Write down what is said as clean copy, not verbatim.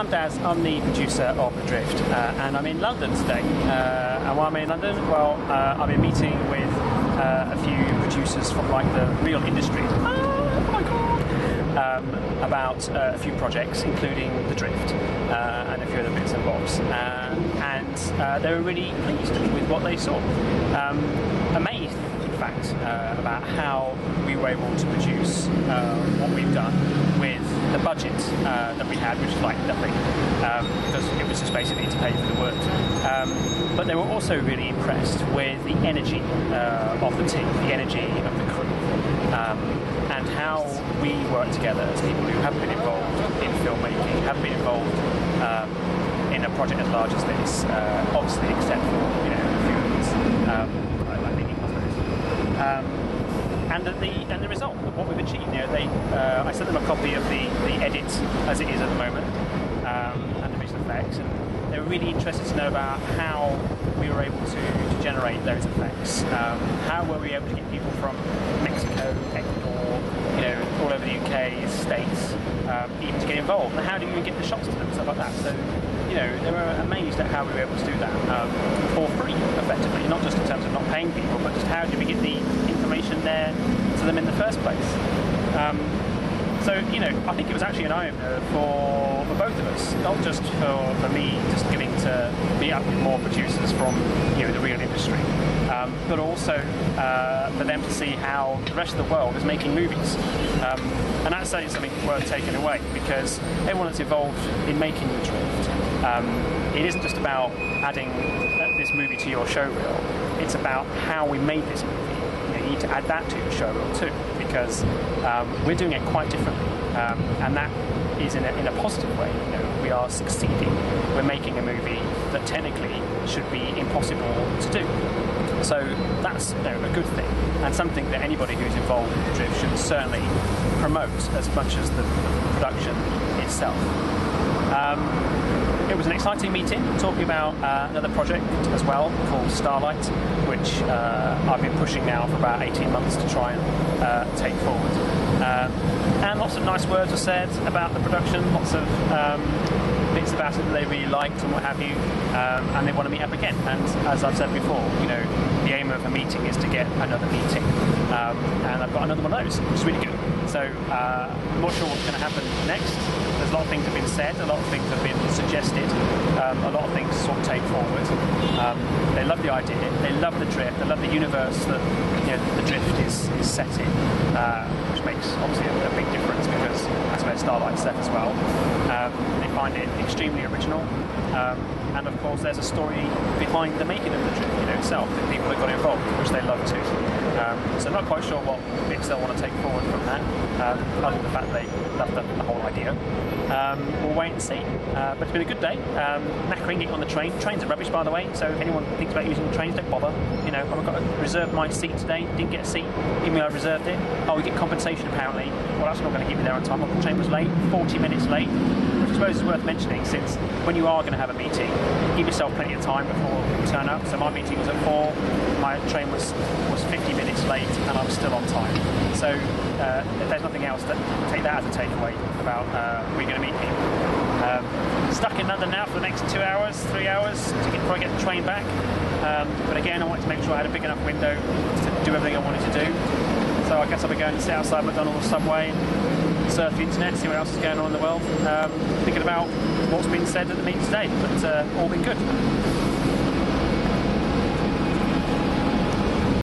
I'm Daz, I'm the producer of The Drift, and I'm in London today. And why am I in London? Well, I've been meeting with a few producers from like the real industry. Oh my god! About a few projects, including The Drift, and a few other bits and bobs. And they were really pleased with what they saw. Amazed, in fact, about how we were able to produce what we've done with the budget that we had, which is like nothing, because it was just basically to pay for the work. But they were also really impressed with the energy of the team, the energy of the crew, and how we work together as people who have been involved in filmmaking, have been involved in a project as large as this, obviously, except for a few of these, like the hospitals. And the result of what we've achieved. I sent them a copy of the edit as it is at the moment, and the visual effects, and they were really interested to know about how we were able to generate those effects. How were we able to get people from Mexico, Ecuador, all over the UK, States, even to get involved, and how do you get the shots to them, stuff like that. So, they were amazed at how we were able to do that for free, effectively, not just in terms of not paying people, but just how do we get the information there to them in the first place. So, I think it was actually an eye-opener for both of us, not just for me just getting to meet up with more producers from, the real industry, but also for them to see how the rest of the world is making movies. And that's certainly something worth taking away, because everyone that's involved in making The Drift, it isn't just about adding this movie to your showreel, it's about how we made this movie. You need to add that to your showreel too, because we're doing it quite differently, and that is in a positive way. We are succeeding. We're making a movie that technically should be impossible to do. So that's a good thing, and something that anybody who's involved in The Drift should certainly promote as much as the production itself. It was an exciting meeting, talking about another project as well called Starlight, which I've been pushing now for about 18 months to try and take forward. And lots of nice words were said about the production, lots of bits about it that they really liked and what have you, and they want to meet up again. And as I've said before, the aim of a meeting is to get another meeting, and I've got another one of those, which is really good. So I'm not sure what's going to happen next. There's a lot of things have been said, a lot of things have been suggested, a lot of things to sort of take forward. They love the idea, they love The Drift, they love the universe that The Drift is set in, which makes obviously a big difference, because that's where Starlight's set as well. They find it extremely original, and of course there's a story behind the making of The Drift itself, the people that got involved, which they love too. So I'm not quite sure what bits they'll want to take forward from that, other than the fact they love the whole idea. We'll wait and see. But it's been a good day. Knackering getting on the train. Trains are rubbish, by the way, so if anyone thinks about using trains, don't bother. I've got to reserve my seat today. Didn't get a seat, even though I reserved it. Oh, we get compensation apparently. Well, that's not going to keep me there on time. The train was late, 40 minutes late, which I suppose is worth mentioning, since when you are going to have a meeting, give yourself plenty of time before you turn up. So my meeting was at 4, my train was 50 minutes late, and I was still on time. So if there's nothing else, take that as a takeaway about we're going to meet people. Stuck in London now for the next 2 hours, 3 hours to probably get the train back. But again, I wanted to make sure I had a big enough window to do everything I wanted to do. So I guess I'll be going to sit outside McDonald's Subway and surf the internet, see what else is going on in the world. Thinking about what's been said at the meeting today, but all been good.